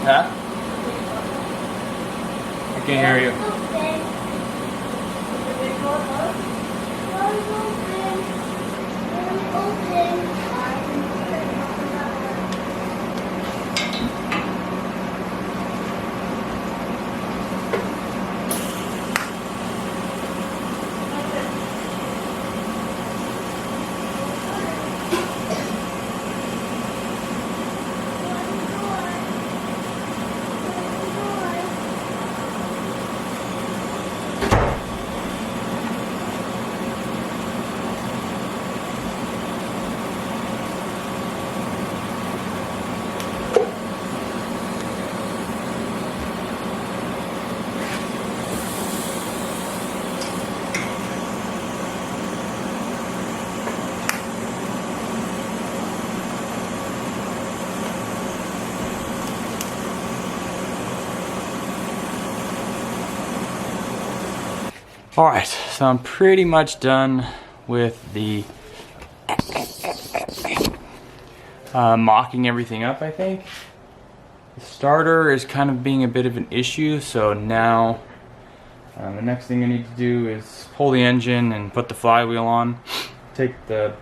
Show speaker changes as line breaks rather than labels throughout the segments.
Huh? I can't hear you. All right, so I'm pretty much done with the mocking everything up, I think. The starter is kind of being a bit of an issue, so now the next thing I need to do is pull the engine and put the flywheel on, take the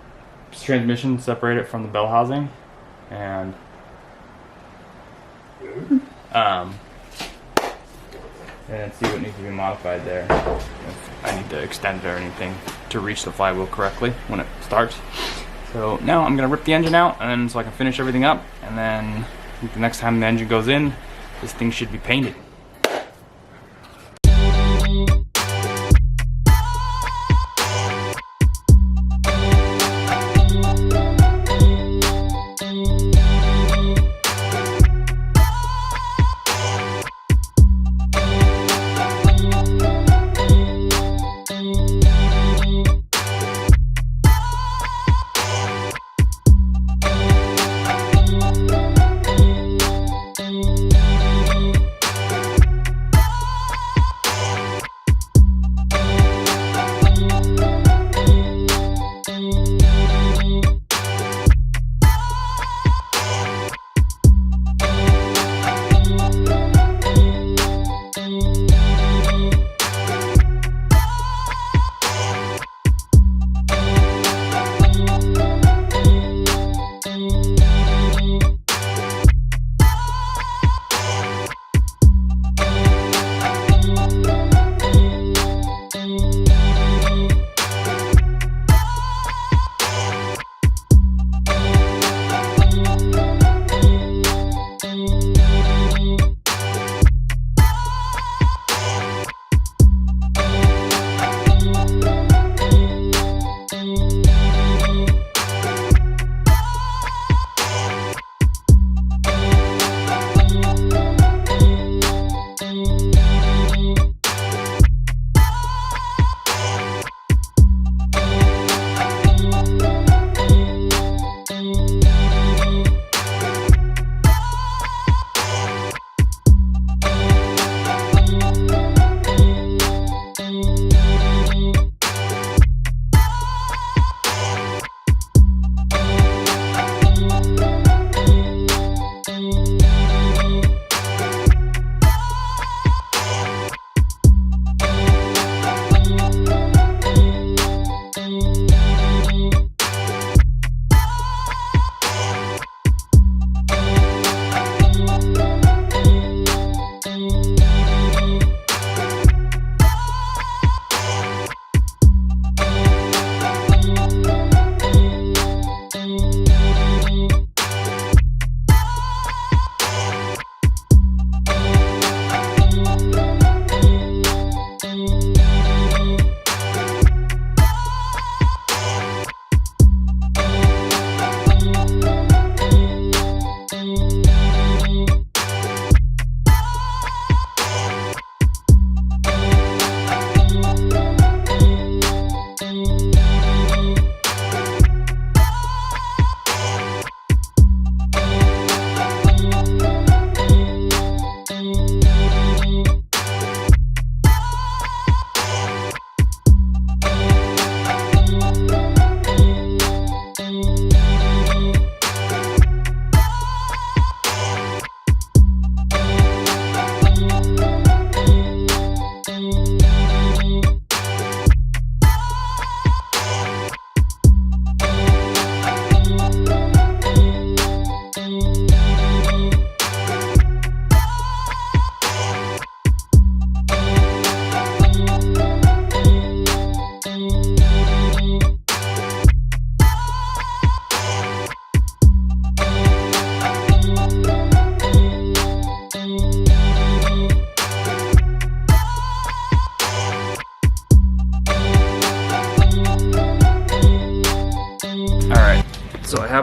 transmission, separate it from the bell housing, and see what needs to be modified there. If I need to extend it or anything to reach the flywheel correctly when it starts. So now I'm gonna rip the engine out, and then so I can finish everything up, and then I think the next time the engine goes in, this thing should be painted.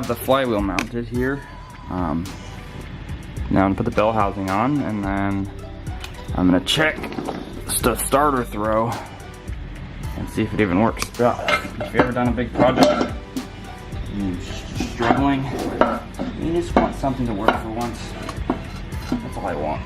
have the flywheel mounted here. Now I'm gonna put the bell housing on, and then I'm gonna check the starter throw and see if it even works. If you've ever done a big project and you're struggling, you just want something to work for once. That's all I want.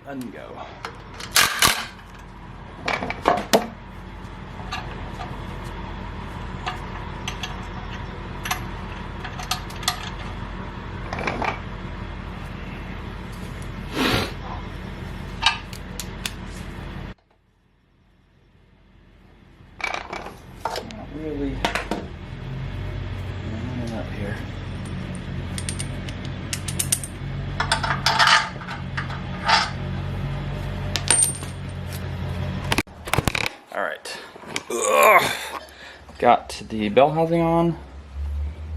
Ungo. Not really running up here. Alright, got the bell housing on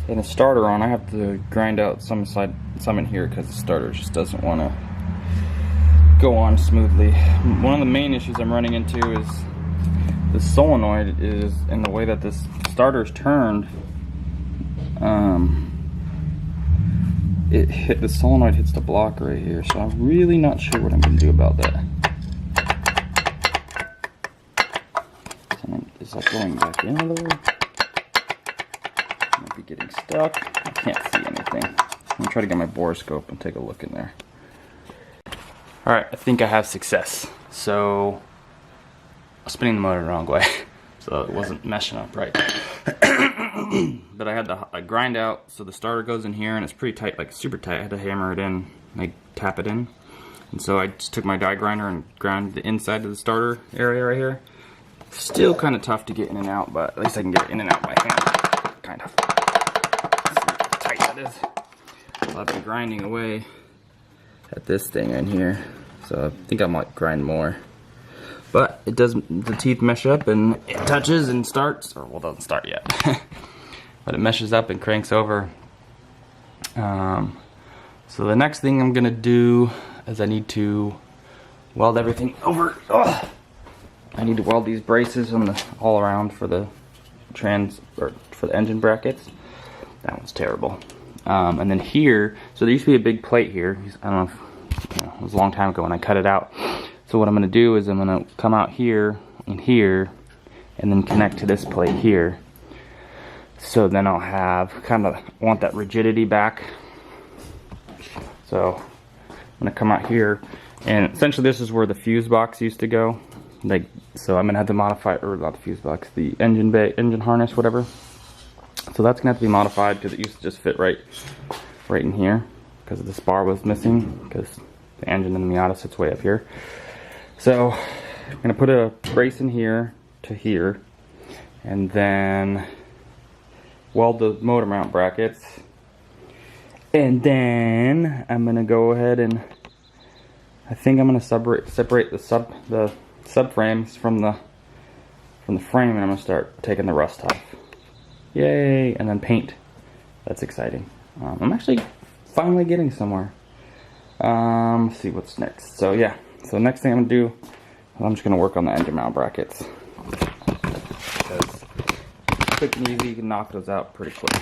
and the starter on. I have to grind out some in here because the starter just doesn't want to go on smoothly. One of the main issues I'm running into is the solenoid is in the way that this starter is turned. The solenoid hits the block right here, so I'm really not sure what I'm going to do about that. Is that going back in a little? Might be getting stuck. I can't see anything. I'm gonna try to get my borescope and take a look in there. Alright, I think I have success. So, I was spinning the motor the wrong way, so it wasn't meshing up right. But I had to grind out, so the starter goes in here, and it's pretty tight, like super tight. I had to hammer it in, like tap it in. And so I just took my die grinder and ground the inside of the starter area right here. Still kind of tough to get in and out, but at least I can get it in and out by hand. Kind of. See how tight that is. I'll have to be grinding away at this thing in here. So I think I might grind more. But it does, the teeth mesh up and it touches and starts, or well, it doesn't start yet. But it meshes up and cranks over. So the next thing I'm gonna do is I need to weld everything over. Ugh. I need to weld these braces on the all around for the for the engine brackets. That one's terrible. And then here, so there used to be a big plate here. I don't know if, it was a long time ago when I cut it out. So what I'm going to do is I'm going to come out here and here, and then connect to this plate here. So then I'll have want that rigidity back. So I'm going to come out here, and essentially this is where the fuse box used to go. So I'm gonna have to modify, or not the fuse box, the engine bay, engine harness, whatever. So that's gonna have to be modified because it used to just fit right in here because this bar was missing because the engine in the Miata sits way up here. So I'm gonna put a brace in here to here, and then weld the motor mount brackets, and then I'm gonna go ahead and I think I'm gonna separate the subframes from the frame, and I'm gonna start taking the rust off. Yay! And then paint. That's exciting. I'm actually finally getting somewhere. Let's see what's next. So yeah, so the next thing I'm gonna do, I'm just gonna work on the engine mount brackets. Because quick and easy, you can knock those out pretty quick.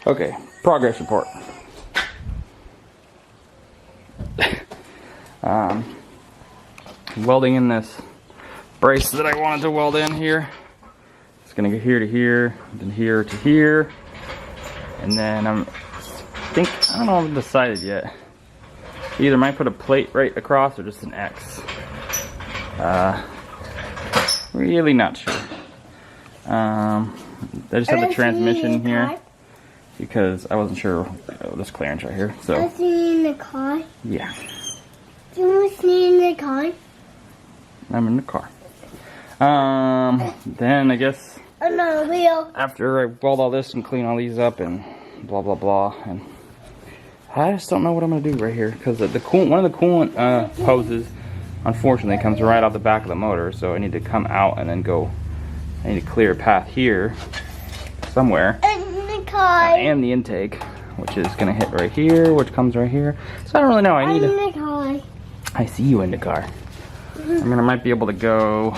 Okay, progress report. Welding in this brace that I wanted to weld in here. It's gonna go here to here, then here to here, and then I don't know if I've decided yet. Either might put a plate right across or just an X. Really not sure. I just have the transmission here. because I wasn't sure. Oh, this clearance right here. So.
Is he in the car?
Yeah.
Do you see in the car?
I'm in the car. Then I guess.
I'm on a wheel.
After I weld all this and clean all these up and blah blah blah, and I just don't know what I'm gonna do right here because the coolant, one of the coolant hoses, unfortunately, comes right off the back of the motor. So I need to come out and then go. I need to clear a path here somewhere,
In the car.
and the intake, which is gonna hit right here, which comes right here. So I don't really know. I need
in
to.
the car.
I see you in the car. I mean, I might be able to go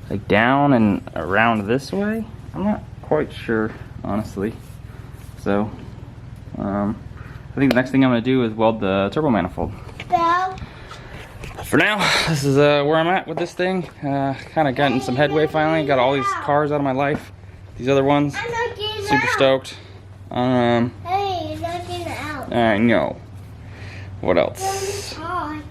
like down and around this way. I'm not quite sure, honestly. So, I think the next thing I'm gonna do is weld the turbo manifold.
Bell.
For now, this is where I'm at with this thing. Kind of gotten some headway finally. Got all these cars out of my life. These other ones,
I'm not getting
super
out.
stoked.
Hey, you're not getting out.
I know. What
In
else?
the car.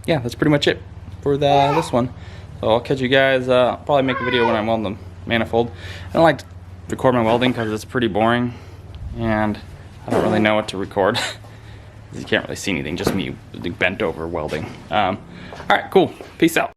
Yeah, that's pretty much it for this one. So I'll catch you guys. I'll probably make a video when I weld the manifold. I don't like to record my welding because it's pretty boring, and I don't really know what to record. You can't really see anything, just me bent over welding. All right, cool. Peace out.